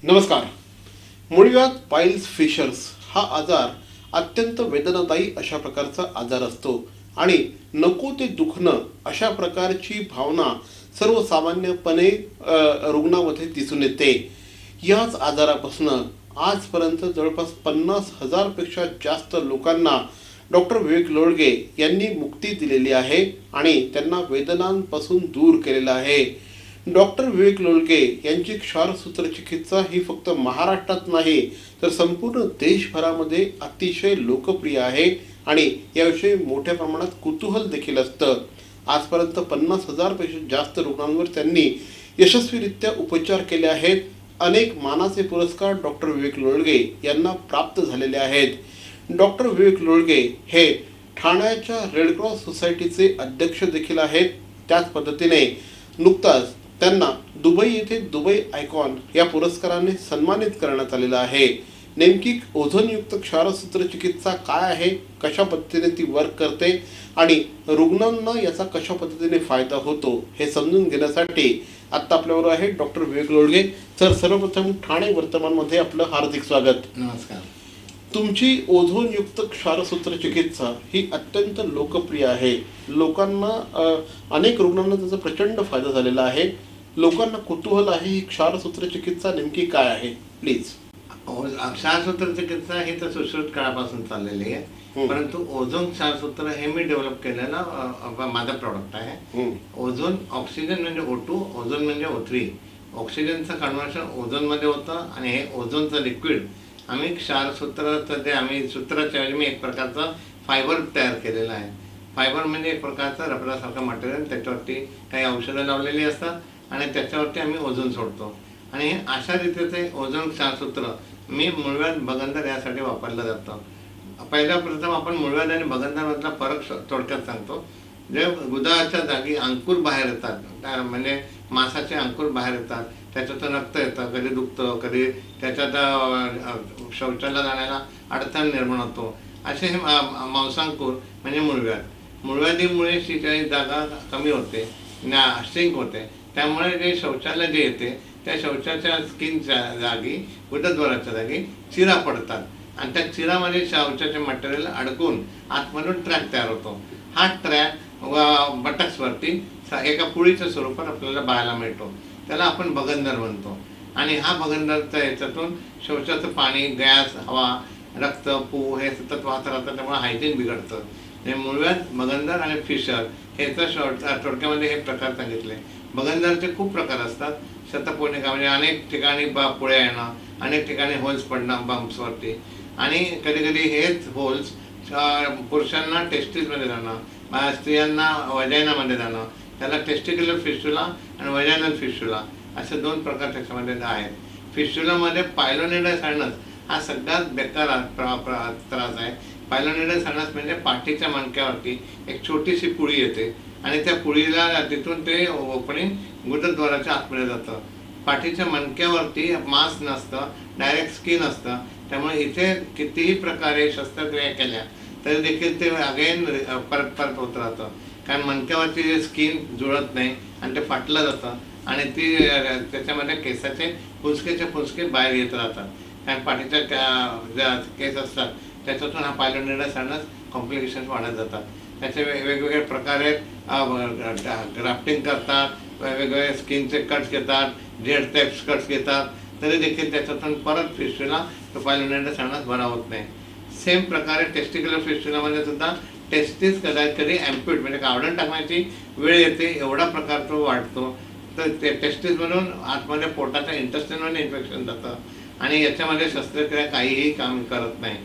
नमस्कार. मुळव्याध piles fishers हा आजार अत्यंत वेदनादायी अशा प्रकारचा आजार असतो आणि नको ते दुखणं अशा प्रकारची भावना सर्वसामान्यपणे रुग्णामध्ये दिसून येते. याच आजारापासून आजपर्यंत जवळपास 50,000 पेक्षा जास्त लोकांना डॉक्टर विवेक लोळगे यांनी मुक्ती दिलेली आहे आणि त्यांना वेदनांपासून दूर केलेलं आहे. डॉक्टर विवेक लोळगे यांची क्षारसूत्र चिकित्सा ही फक्त महाराष्ट्रात नाही तर संपूर्ण देशभरामध्ये अतिशय लोकप्रिय आहे आणि याविषयी मोठ्या प्रमाणात कुतूहल देखील असतं. आजपर्यंत 50,000 पेक्षा जास्त रुग्णांवर त्यांनी यशस्वीरित्या उपचार केले आहेत. अनेक मानाचे पुरस्कार डॉक्टर विवेक लोळगे यांना प्राप्त झालेले आहेत. डॉक्टर विवेक लोळगे हे ठाण्याच्या रेड क्रॉस सोसायटीचे अध्यक्ष देखील आहेत. त्याच पद्धतीने नुकताच त्यांना दुबई येथे दुबई आयकॉन या पुरस्काराने सन्मानित करण्यात आलेलं आहे. नेमकी ओझोनयुक्त क्षारसूत्र चिकित्सा काय आहे, कशा पद्धतीने ती वर्क करते आणि रुग्णांना याचा कशा पद्धतीने फायदा होतो हे समजून घेण्यासाठी आत्ता आपल्याबरोबर आहे डॉक्टर विवेक लोळगे. सर, सर्वप्रथम ठाणे वर्तमानमध्ये आपलं हार्दिक स्वागत. नमस्कार. तुमची ओझोनयुक्त क्षारसूत्र चिकित्सा ही अत्यंत लोकप्रिय आहे. लोकांना अनेक रुग्णांना त्याचा प्रचंड फायदा झालेला आहे. लोकांना कुतूहल आहे ही क्षारसूत्र चिकित्सा नेमकी काय आहे, प्लीज. क्षारसूत्र चिकित्सा ही तर सुश्रुत काळापासून चाललेली आहे, परंतु ओझोन क्षारसूत्र हे मी डेव्हलप केलेलं माझा प्रॉडक्ट आहे. ओझोन ऑक्सिजन म्हणजे O2, ओझोन म्हणजे O3. ऑक्सिजनचं कन्व्हर्शन ओझोनमध्ये होतं आणि हे ओझोनचं लिक्विड आम्ही क्षारसूत्राचं जे आम्ही सूत्राच्या ऐवजी मी एक प्रकारचा फायबर तयार केलेला आहे. फायबर म्हणजे एक प्रकारचं रबरासारखं मटेरियल, त्याच्यावरती काही औषधं लावलेली असतात आणि त्याच्यावरती आम्ही ओझोन सोडतो आणि अशा रीतीचे ओझोन क्षारसूत्र मी मुळव्याध बगंदर यासाठी वापरलं जातं. पहिल्या प्रथम आपण मुळव्याध आणि बगंदरमधला फरक थोडक्यात सांगतो. जे गुदाच्या जागी अंकुर बाहेर येतात, म्हणजे मासाचे अंकुर बाहेर येतात, त्याच्यातून रक्त येतं, कधी दुखतं, कधी त्याच्यात शौचाला जाण्याला अडथळा निर्माण होतो, असे हे मांसांकुर म्हणजे मुळव्याध. मुळव्याधीमुळे शिकायची जागा कमी होते, श्रिंक होते, त्यामुळे जे शौचालय जे येते त्या शौचाच्या स्किनच्या जागी, गुदद्वाराच्या जागी चिरा पडतात आणि त्या चिरामध्ये शौचाचे मटेरियल अडकून आतमधून ट्रॅक तयार होतो. हा ट्रॅक बटक्सवरती एका पुळीच्या स्वरूपात आपल्याला पाहायला मिळतो, त्याला आपण बगंदर म्हणतो. आणि हा बगंदरचा याच्यातून शौचाचं पाणी, गॅस, हवा, रक्त, पू हे सतत वाहत राहतं, त्यामुळे हायजीन बिघडतं. मुळव्याध, बगंदर आणि फिशर ह्याचा थोडक्यामध्ये हे प्रकार सांगितले. बगंदरचे खूप प्रकार असतात. शतपोनिका म्हणजे अनेक ठिकाणी पुळ्या येणं, अनेक ठिकाणी होल्स पडणं बम्प्सवरती, आणि कधी कधी हेच होल्स पुरुषांना टेस्टिसमध्ये जाणं, स्त्रियांना वजायनामध्ये जाणं, त्याला टेस्टिक्युलर फिस्टुला आणि वजायनल फिस्टुला असे दोन प्रकार त्याच्यामध्ये आहेत. फिस्टुलामध्ये पायलोनिडल सायनस हा सगळ्यात बेकार त्रास आहे. पायलोनिडल सायनस म्हणजे पाठीच्या मणक्यावरती एक छोटीशी पुळी येते आणि त्या पुळीला तिथून ते ओपनिंग गुदद्वाराच्या आतमध्ये जातं. पाठीच्या मणक्यावरती मांस नसतं, डायरेक्ट स्किन असतं, त्यामुळे इथे कितीही प्रकारे शस्त्रक्रिया केल्या तरी देखील ते अगेन परत होत राहतं, कारण मणक्यावरती जे स्किन जुळत नाही आणि ते फाटलं जातं आणि ती त्याच्यामध्ये केसाचे फुसके बाहेर येत राहतात. कारण पाठीच्या ज्या केस असतात त्याच्यातून हा पायलोनिडल सायनस कॉम्प्लिकेशन्स वाढत जातात. त्याचे वेगवेगळे प्रकारे ग्राफ्टिंग करतात, वेगवेगळे स्किनचे कट्स घेतात, जेड टाइप्स कट्स घेतात, तरी देखील त्याच्यातून परत फिस्टुला तो पायलोनिडल सायनस बरा होत नाही. सेम प्रकारे टेस्टिक्युलर फिस्टुलामध्ये सुद्धा टेस्टिस कधी ॲम्प्यूट म्हणजे काढून टाकण्याची वेळ येते, एवढा प्रकार तो वाढतो. तर ते टेस्टिस म्हणून आतमध्ये पोटाच्या इंटेस्टाइनमध्ये इन्फेक्शन जातं आणि याच्यामध्ये शस्त्रक्रिया काहीही काम करत नाही.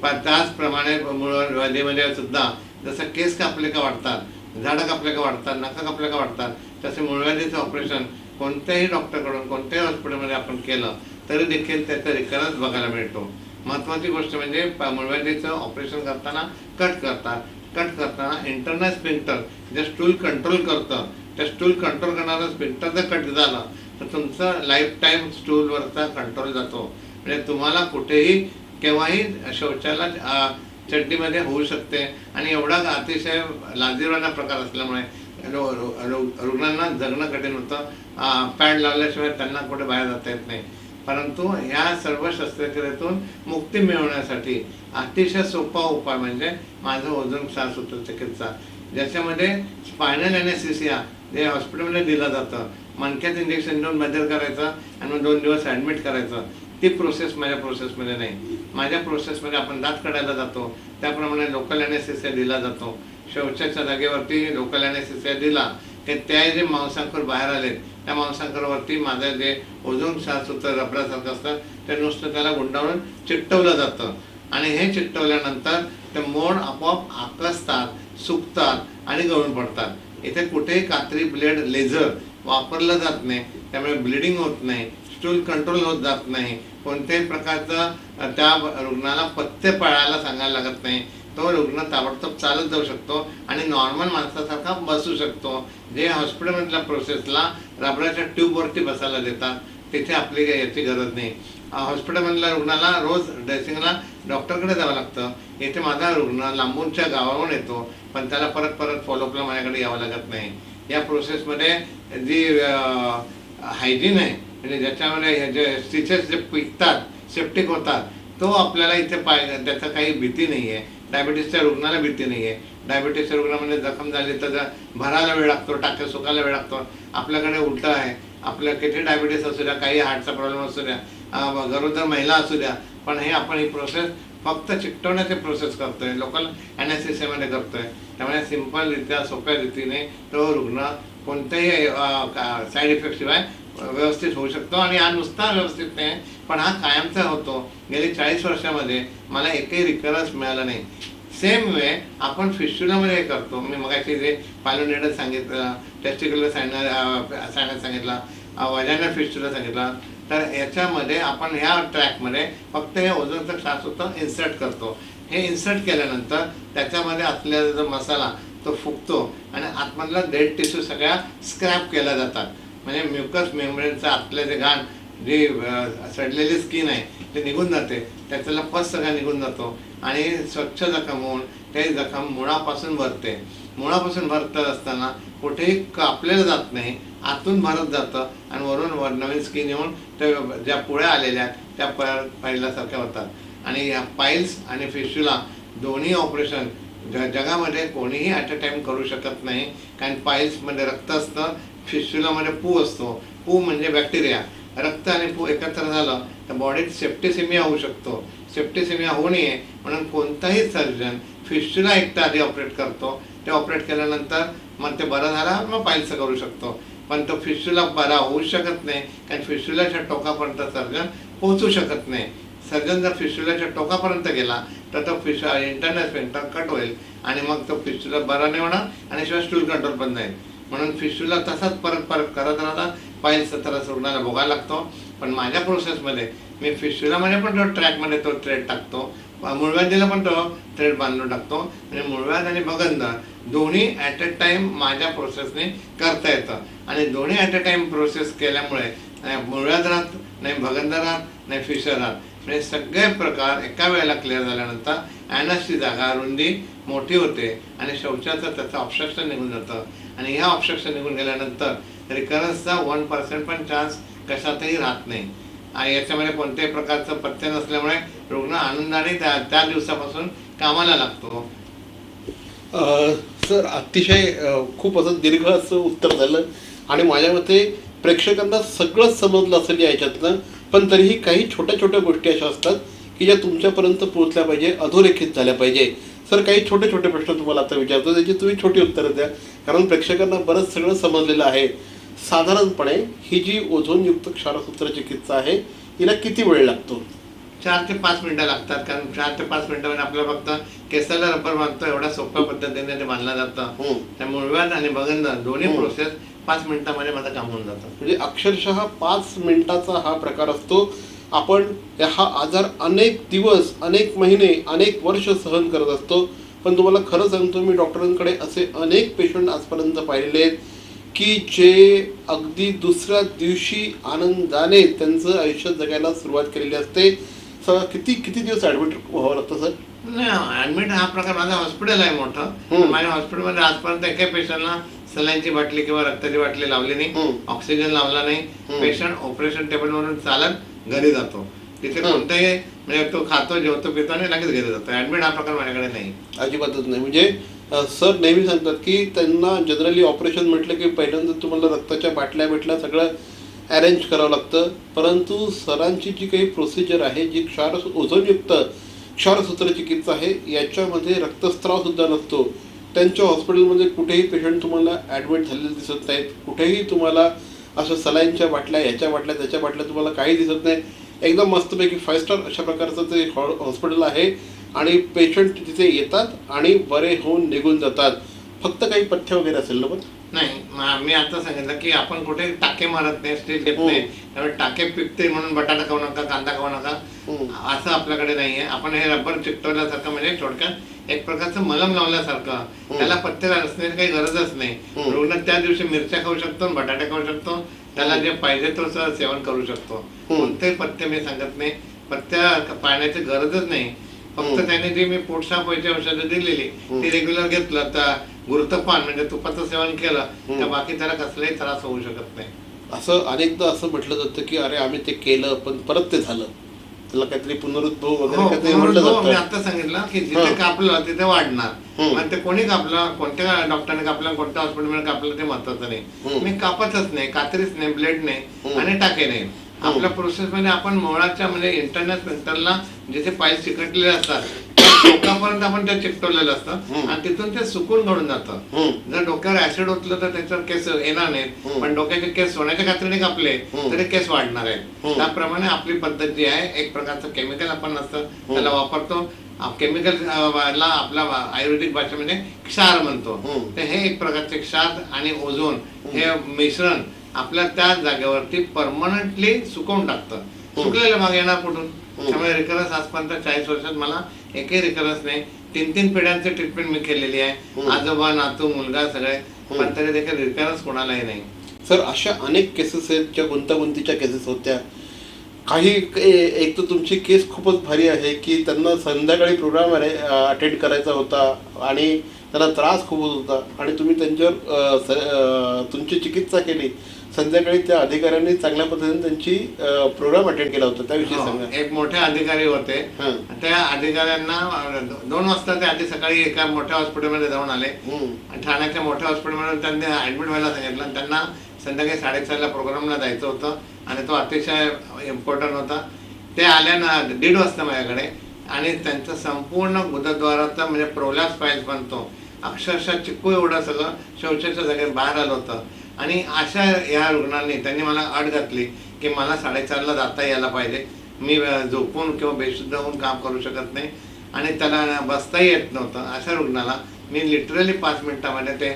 पण त्याचप्रमाणे मुळव्याधीमध्ये सुद्धा जसं केस कापले का वाढतात, झाडं कापले का वाढतात, नखं कापले का वाढतात, तसे मुळव्याधीचं ऑपरेशन कोणत्याही डॉक्टरकडून कोणत्याही हॉस्पिटलमध्ये आपण केलं तरी देखील त्याचा रिकरन्स बघायला मिळतो. महत्त्वाची गोष्ट म्हणजे मुळव्याधीचं ऑपरेशन करताना कट करताना इंटरनल स्पिंक्टर जे स्टूल कंट्रोल करतं, त्या स्टूल कंट्रोल करणारं स्पिंक्टर जर कट झालं तर तुमचं लाईफ टाईम स्टूलवरचा कंट्रोल जातो. म्हणजे तुम्हाला कुठेही केव्हाही शौचाला चड्डीमध्ये होऊ शकते आणि एवढा अतिशय लाजिरवाणा प्रकार असल्यामुळे रुग्णांना जगणं कठीण होतं. पॅड लावल्याशिवाय त्यांना कुठे बाहेर जाता येत नाही. परंतु ह्या सर्व शस्त्रक्रियेतून मुक्ती मिळवण्यासाठी अतिशय सोपा उपाय म्हणजे माझं ओझोन क्षारसूत्र चिकित्सा, ज्याच्यामध्ये स्पायनल एनेस्थेसिया जे हॉस्पिटलमध्ये दिलं जातं, मणक्यात इंजेक्शन देऊन बदल करायचं आणि मग 2 दिवस ॲडमिट करायचं, ती प्रोसेस माझ्या प्रोसेसमध्ये नाही. माझ्या प्रोसेसमध्ये आपण दात काढायला जातो त्याप्रमाणे लोकल एनेस्थेसिया दिला जातो. शौचाच्या जागेवरती लोकल एनेस्थेसिया दिला की त्या जे मांसाखोर बाहेर आले त्या मांसाखोरावरती माझं जे ओझोन क्षारसूत्र रबरासारखं असतं ते नुसतं त्याला गुंडाळून चिकटवलं जातं आणि हे चिकटवल्यानंतर ते मोड आपोआप आकसतात, सुकतात आणि गळून पडतात. इथे कुठेही कात्री, ब्लेड, लेझर वापरलं जात नाही, त्यामुळे ब्लिडिंग होत नाही, स्टूल कंट्रोल होत जात नाही, कोणत्याही प्रकारचं त्या रुग्णाला पथ्य पाळायला सांगायला लागत नाही. तो रुग्ण ताबडतोब चालत जाऊ शकतो आणि नॉर्मल माणसासारखा बसू शकतो. जे हॉस्पिटलमधल्या प्रोसेसला रबराच्या ट्यूबवरती बसायला देतात तिथे आपली काही याची गरज नाही. हॉस्पिटलमधल्या रुग्णाला रोज ड्रेसिंगला डॉक्टरकडे जावं लागतं. इथे माझा रुग्ण लांबूनच्या गावावरून येतो पण त्याला परत परत फॉलोअपला माझ्याकडे यावं लागत नाही. या प्रोसेसमध्ये जी हायजीन आहे म्हणजे ज्याच्यामध्ये हे जे स्टिचेस जे पिकतात, सेप्टिक होतात, तो आपल्याला इथे त्याचा काही भीती नाही आहे. डायबिटीसच्या रुग्णाला भीती नाही आहे. डायबिटीसच्या रुग्णामध्ये जखम झाली तर भरायला वेळ लागतो, टाके सुकायला वेळ लागतो. आपल्याकडे उलटं आहे, आपल्या किती डायबिटीस असू द्या, काही हार्टचा प्रॉब्लेम असू द्या, गरोदर महिला असू द्या, पण हे आपण ही प्रोसेस फक्त चिकटवण्याची प्रोसेस करतोय, लोकल एनेस्थेसियामध्ये करतोय. त्यामुळे सिंपलरित्या सोप्या रीतीने तो रुग्ण कोणत्याही साईड इफेक्ट शिवाय व्यवस्थित होऊ शकतो. आणि हा नुसता व्यवस्थित नाही पण हा कायमचा होतो. गेली 40 वर्षामध्ये मला एकही रिकरन्स मिळाला नाही. सेम वे आपण फिस्च्युलामध्ये करतो. मी मगाशी जे पायलोनेडल सांगितलं, टेस्टिक्युलर सायनस सांगितला, वजायनल फिस्च्युला सांगितला, तर याच्यामध्ये आपण ह्या ट्रॅकमध्ये फक्त हे ओझोनचं क्षारसूत्र इन्सर्ट करतो. हे इन्सर्ट केल्यानंतर त्याच्यामध्ये असलेला जो मसाला तो फुगतो आणि आतमधला डेड टिश्यू सगळ्या स्क्रॅप केल्या जातात. म्हणजे म्युकस मेम्ब्रेनचं आतले जे घाण, जी सडलेली स्किन आहे ते निघून जाते, त्याच्याला पस सगळा निघून जातो आणि स्वच्छ जखम होऊन ते जखम मुळापासून भरते. मुळापासून भरत असताना कुठेही कापलेलं जात नाही, आतून भरत जातं आणि वरून नवीन स्किन येऊन ते ज्या पुळ्या आलेल्या त्या पहिल्यासारख्या होतात. आणि या पाईल्स आणि फिस्च्युला दोन्ही ऑपरेशन जगामध्ये कोणीही ॲट अ टाईम करू शकत नाही. कारण पाईल्समध्ये रक्त असतं, फिस्च्युलामध्ये पू असतो. पू म्हणजे बॅक्टेरिया. रक्त आणि पू एकत्र झालं तर बॉडीत सेप्टिसिमिया होऊ शकतो. सेप्टिसिमिया होऊ नये म्हणून कोणताही सर्जन फिस्च्युला एकटा आधी ऑपरेट करतो. ते ऑपरेट केल्यानंतर मग ते बरं झाला मग पाईल्स करू शकतो. पण तो फिस्च्युला बरा होऊ शकत नाही कारण फिस्च्युलाच्या टोकापर्यंत सर्जन पोहोचू शकत नाही. सर्जन जर फिस्च्युलाच्या टोकापर्यंत गेला तर तो इंटरनल स्फिंक्टर कट होईल आणि मग तो फिस्च्युला बरा नाही होणार आणि शिवाय स्टूल कंट्रोल पण जाईल. म्हणून फिस्च्युला तसाच परत परत करत राहतात. पाईल्स तर रुग्णाला भोगायला लागतो. पण माझ्या प्रोसेसमध्ये मी फिस्च्युलामध्ये पण तो ट्रॅकमध्ये तो थ्रेड टाकतो, मूळव्याधीला पण तो थ्रेड बांधून टाकतो. म्हणजे मूळव्याध आणि भगंदर दोन्ही ॲट अ टाईम माझ्या प्रोसेसने करता येतं. आणि दोन्ही ॲट अ टाईम प्रोसेस केल्यामुळे मूळव्याध राहत नाही, भगंदर राहत नाही, फिशर राहत. म्हणजे सगळे प्रकार एका वेळेला क्लिअर झाल्यानंतर ॲनसची जागा, रुंदी मोठी होते आणि शौचाचं त्याचं ऑब्स्ट्रक्शन निघून जातं. आणि ह्या ऑब्स्ट्रक्शन निघून गेल्यानंतर रिकरन्सचा 1% पण चान्स कशातही राहत नाही. याच्यामध्ये कोणत्याही प्रकारचं पथ्य नसल्यामुळे रुग्ण आनंदाने त्या दिवसापासून कामाला लागतो. सर अतिशय खूप असं दीर्घ असं उत्तर झालं आणि माझ्या मते प्रेक्षकांना सगळंच समजलं असेल याच्यातनं. पण तरीही काही छोट्या छोट्या गोष्टी अशा असतात की ज्या तुमच्यापर्यंत पोहोचल्या पाहिजे, अधोरेखित झाल्या पाहिजे. सर काही छोटे छोटे प्रश्न तुम्हाला आता विचारतो, त्याची तुम्ही छोटी उत्तरं द्या कारण प्रेक्षकांना बरंच सगळं समजलेलं आहे. साधारणपणे ही जी ओझोनयुक्त क्षारसूत्र चिकित्सा आहे हिला किती वेळ लागतो? 4 ते 5 मिनिटं लागतात. कारण 4 ते 5 मिनिटामध्ये आपल्याला फक्त केसाला रबर बांधतो एवढ्या सोप्या पद्धतीने ते बांधलं जातं. त्या मूळव्याध आणि भगंदर दोन्ही प्रोसेस 5 मिनिटामध्ये माझं काम होऊन जातं. म्हणजे अक्षरशः 5 मिनिटाचा हा प्रकार असतो. आपण हा आजार अनेक दिवस, अनेक महिने, अनेक वर्ष सहन करत असतो. पण तुम्हाला खरं सांगतो, मी डॉक्टरांकडे असे अनेक पेशंट आजपर्यंत पाहिले आहेत की जे अगदी दुसऱ्या दिवशी आनंदाने त्यांचं आयुष्य जगायला सुरुवात केलेली असते. किती किती दिवस ॲडमिट व्हावं लागतं सर? नाही, ॲडमिट हा प्रकार माझं हॉस्पिटल आहे मोठं. माझ्या हॉस्पिटलमध्ये आजपर्यंत एका पेशंटला सलाईनची बाटली किंवा रक्ताची बाटली लावली नाही, ऑक्सिजन लावला नाही. पेशंट ऑपरेशन टेबलवरून चालत घरी जातो. तिथे हं. कोणताही म्हणजे तो खातो, जेवतो, पितो आणि लगेच घरी जातो. ऍडमिट हा प्रकार माझ्याकडे नाही. अजिबातच नाही. म्हणजे सर नेहमी सांगतात की त्यांना जनरली ऑपरेशन म्हटलं की पहिल्यांदा तुम्हाला रक्ताच्या बाटल्या बिटल्या सगळं अरेंज करावं लागतं. परंतु सरांची जी काही प्रोसिजर आहे, जी ओझोनयुक्त क्षारसूत्र चिकित्सा आहे, याच्यामध्ये रक्तस्राव सुद्धा नसतो. त्यांच्या हॉस्पिटलमध्ये कुठेही पेशंट तुम्हाला ॲडमिट झालेले दिसत नाहीत. कुठेही तुम्हाला असं सलाईनच्या बाटल्या, ह्याच्या बाटल्या, त्याच्या बाटल्या तुम्हाला काही दिसत नाही. एकदम मस्तपैकी 5 स्टार अशा प्रकारचं ते हॉस्पिटल आहे आणि पेशंट तिथे येतात आणि बरे होऊन निघून जातात. फक्त काही पथ्य वगैरे असेल ना पण? नाही, मी आता सांगितलं की आपण कुठे टाके मारत नाही, स्टील घेत नाही. त्यामुळे टाके पिकते म्हणून बटाटा खाऊ नका, कांदा खाऊ नका, असं आपल्याकडे नाहीये. आपण हे रबर चिकटवल्यासारखं म्हणजे थोडक्यात एक प्रकारचं मलम लावल्यासारखं, त्याला पथ्य असण्याची काही गरजच नाही. रुग्ण त्या दिवशी मिरच्या खाऊ शकतो, बटाटे खाऊ शकतो, त्याला जे पाहिजे तो सेवन करू शकतो. कोणतेही पथ्य मी सांगत नाही, पथ्य पाळण्याची गरजच नाही. फक्त त्याने जी मी पोट साफ व्हायची औषधं दिलेली ती रेग्युलर घेतलं तर गुरुत्वपान म्हणजे तुपाचं सेवन केलं तर बाकी त्याला कसलाही त्रास होऊ शकत नाही. असं अनेकदा असं म्हटलं जातं की अरे आम्ही ते केलं पण परत ते झालं, त्याला काहीतरी पुनरुद्भव वगैरे काहीतरी म्हटलं मी जातं. आता सांगितलं की जिथे कापलं तिथे वाढणार. मग ते कोणी कापलं, कोणत्या डॉक्टरने कापलं, कोणत्या हॉस्पिटलमध्ये कापलं ते महत्वाचं नाही. मी कापतच नाही, कात्रीच नाही, ब्लेड नाही आणि टाके नाही. आपल्या प्रोसेस मध्ये आपण मुळाच्या म्हणजे इंटरनल स्फिंक्टरला जिथे पाईल्स चिकटलेले असतात डोक्यापर्यंत आपण ते चिकटवलेलं असतं आणि तिथून ते सुकून घडून जातं. जर डोक्यावर ऍसिड ओतलं तर त्याच्यावर केस येणार नाहीत, पण डोक्याचे केस सोन्याच्या कात्रीने कापले तरी केस वाढणार आहेत. त्याप्रमाणे आपली पद्धत जी आहे, एक प्रकारचं केमिकल आपण असतं त्याला वापरतो. केमिकल ला आपला आयुर्वेदिक भाषेमध्ये क्षार म्हणतो. तर हे एक प्रकारचे क्षार आणि ओझोन हे मिश्रण आपल्या त्या जागेवरती परमनंटली सुकवून टाकतं. सुकलेला भाग येणार कुठून? त्यामुळे रिकरन्स आजपर्यंत 40 वर्षात मला एकही रिकरन्स नाही. 3 पिढ्यांचे ट्रीटमेंट मी केलेली आहे, आजोबा, नातू, मुलगा सगळे, पण तरी देखील रिकरन्स कोणालाही नाही. सर अशा अनेक केसेस आहेत ज्या गुंतागुंतीच्या केसेस होत्या. काही एक तर तुमची केस खूपच भारी आहे की त्यांना संध्याकाळी प्रोग्राम अटेंड करायचा होता आणि त्यांना त्रास खूप होत होता आणि तुम्ही त्यांच्यावर तुमची चिकित्सा केली. संध्याकाळी त्या अधिकाऱ्यांनी चांगल्या पद्धतीने त्यांची प्रोग्राम अटेंड केला होता, त्याविषयी सांगा. एक मोठे अधिकारी होते, त्या अधिकाऱ्यांना 2 वाजता ते आधी सकाळी एका मोठ्या हॉस्पिटलमध्ये जाऊन आले. ठाण्याच्या मोठ्या हॉस्पिटलमध्ये त्यांनी ऍडमिट व्हायला सांगितलं. त्यांना संध्याकाळी 4:30ला प्रोग्रामला जायचं होतं आणि तो अतिशय इम्पॉर्टंट होता. ते आल्या 1:30 वाजता माझ्याकडे आणि त्यांचं संपूर्ण गुदद्वाराचा म्हणजे प्रोलॅप्स पाईल्स बनतो, अक्षरशः चिक्कू एवढं सगळं शौचाच्या जागेत बाहेर आलं होतं. आणि अशा या रुग्णांनी त्यांनी मला अट घातली की मला 4:30ला जाता यायला पाहिजे. मी झोपून किंवा बेशुद्ध होऊन काम करू शकत नाही आणि त्याला बसताही येत नव्हतं. अशा रुग्णाला मी लिटरली 5 मिनिटामध्ये ते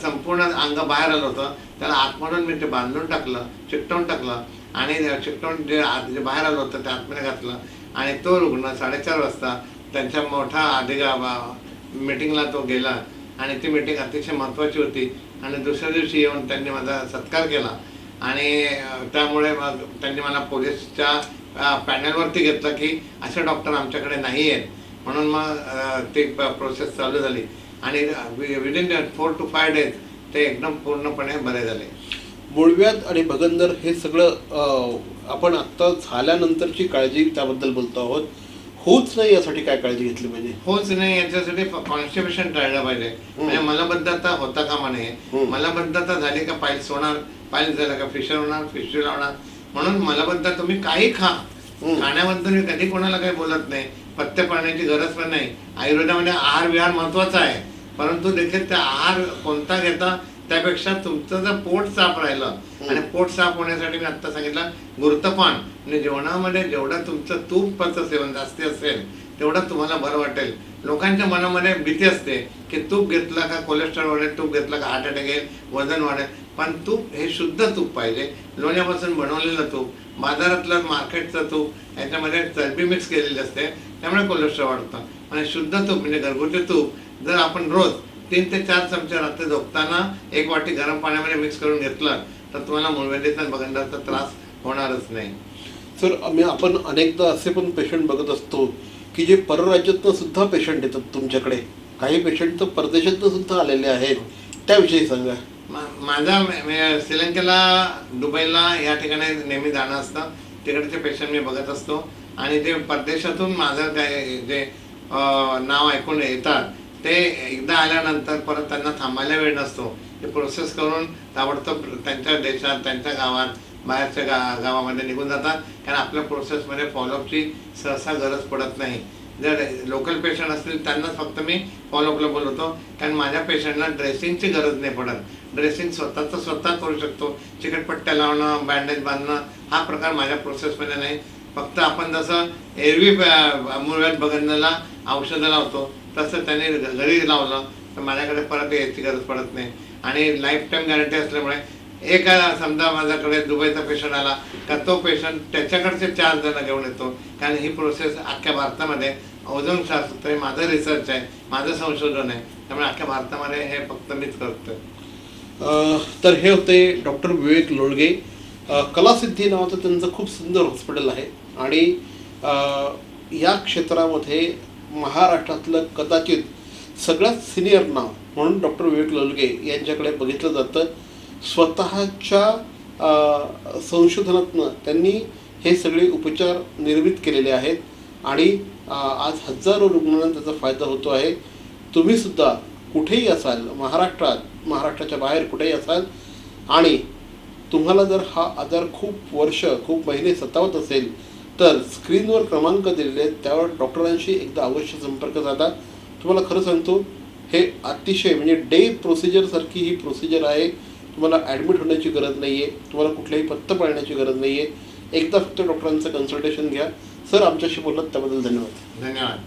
संपूर्ण अंग बाहेर आलं होतं, त्याला आतमधून मी ते बांधून टाकलं, चिकटवून टाकलं आणि चिकटवून जे बाहेर आलं होतं ते आतमध्ये घातलं आणि तो रुग्ण 4:30 वाजता त्यांच्या मोठा मीटिंगला तो गेला आणि ती मीटिंग अतिशय महत्त्वाची होती. आणि दुसऱ्या दिवशी येऊन त्यांनी माझा सत्कार केला आणि त्यामुळे मग त्यांनी मला पोलीसच्या पॅनलवरती घेतलं की असे डॉक्टर आमच्याकडे नाही आहेत. म्हणून मग ती प्रोसेस चालू झाली आणि विदिन 4 to 5 days ते एकदम पूर्णपणे बरे झाले. मूळव्याध आणि भगंदर हे सगळं आपण आत्ता झाल्यानंतरची काळजी त्याबद्दल बोलतो आहोत. होच नाही यासाठी काय काळजी घेतली पाहिजे? होच नाही याच्यासाठी कॉन्स्टिपेशन टाळलं पाहिजे. म्हणजे मलबद्धता होता कामा नये. मलबद्धता झाली का पाईल्स होणार, पाईल्स झाला का फिशर होणार, फिशर होणार. म्हणून मलबद्धता तुम्ही काही खा, खाण्याबद्दल मी कधी कोणाला काही बोलत नाही. पथ्य पाळण्याची गरज पण नाही. आयुर्वेदामध्ये आहार विहार महत्वाचा आहे, परंतु देखील त्या आहार कोणता घेता त्यापेक्षा तुमचं जर पोट साफ राहिलं आणि पोट साफ होण्यासाठी मी आता सांगितलं गुरुत्वपान म्हणजे जेवणामध्ये जेवढं तुमचं तूपाचं सेवन जास्ती असेल तेवढं तुम्हाला बरं वाटेल. लोकांच्या मनामध्ये भीती असते की तूप घेतला का कोलेस्ट्रॉल वाढेल, तूप घेतला का हार्ट अटॅक येईल, वजन वाढेल. पण तूप हे शुद्ध तूप पाहिजे, लोण्यापासून बनवलेलं तूप, बाजारातलं मार्केटचं तूप याच्यामध्ये चरबी मिक्स केलेली असते, त्यामुळे कोलेस्ट्रॉल वाढतं. आणि शुद्ध तूप म्हणजे घरगुती तूप जर आपण रोज 3 ते 4 चमचे रात्री झोपताना 1 वाटी गरम पाण्यामध्ये मिक्स करून घेतलं तर तुम्हाला मूळव्याधीचा भगंदरचा त्रास होणारच नाही. सर आपण अनेकदा असे पण पेशंट बघत असतो की जे परराज्यातनं सुद्धा पेशंट येतात तुमच्याकडे. काही पेशंट तर परदेशातनं सुद्धा आलेले आहेत, त्याविषयी सांगा. माझा श्रीलंकेला, दुबईला या ठिकाणी नेहमी जाणं असतं. तिकडचे पेशंट मी बघत असतो आणि जे परदेशातून माझं जे नाव ऐकून येतात ते एकदा आल्यानंतर परत त्यांना थांबायला वेळ नसतो. ते प्रोसेस करून ताबडतोब त्यांच्या देशात, त्यांच्या गावात, बाहेरच्या गावामध्ये निघून जातात. कारण आपल्या प्रोसेसमध्ये फॉलोअपची सहसा गरज पडत नाही. जर लोकल पेशंट असतील त्यांनाच फक्त मी फॉलोअपला बोलवतो, कारण माझ्या पेशंटला ड्रेसिंगची गरज नाही पडत. ड्रेसिंग स्वतः करू शकतो. चिकटपट्ट्या लावणं, बँडेज बांधणं हा प्रकार माझ्या प्रोसेसमध्ये नाही. फक्त आपण जसं एरवी मूळव्याध बघण्याला औषधं लावतो तसं त्याने घरी लावलं तर माझ्याकडे परत यायची गरज पडत नाही. आणि लाईफ टाईम गॅरंटी असल्यामुळे समजा माझ्याकडे दुबईचा पेशंट आला तर तो पेशंट त्याच्याकडचे 4 जण घेऊन येतो. कारण ही प्रोसेस अख्ख्या भारतामध्ये ओझोन शास्त्र हे माझं रिसर्च आहे, माझं संशोधन आहे. त्यामुळे अख्ख्या भारतामध्ये हे फक्त मीच करतोय. तर हे होते डॉक्टर विवेक लोळगे. कलासिद्धी नावाचं त्यांचं खूप सुंदर हॉस्पिटल आहे आणि या क्षेत्रामध्ये महाराष्ट्रातलं कदाचित सगळ्यात सिनियर नाव म्हणून डॉक्टर विवेक लोळगे यांच्याकडे बघितलं जातं. स्वतःच्या संशोधनातनं त्यांनी हे सगळे उपचार निर्मित केलेले आहेत आणि आज हजारो रुग्णांना त्याचा फायदा होतो आहे. तुम्हीसुद्धा कुठेही असाल, महाराष्ट्राच्या बाहेर कुठेही असाल आणि तुम्हाला जर हा आजार खूप महिने सतावत असेल तर स्क्रीनवर क्रमांक दिलेले आहेत, त्यावर डॉक्टरांशी एकदा अवश्य संपर्क साधा. तुम्हाला खरं सांगतो, हे अतिशय म्हणजे डे प्रोसिजरसारखी ही प्रोसिजर आहे. तुम्हाला ॲडमिट होण्याची गरज नाही आहे, तुम्हाला कुठल्याही पत्ता पाळण्याची गरज नाही आहे. एकदा फक्त डॉक्टरांचं कन्सल्टेशन घ्या. सर, आमच्याशी बोललात त्याबद्दल धन्यवाद. धन्यवाद.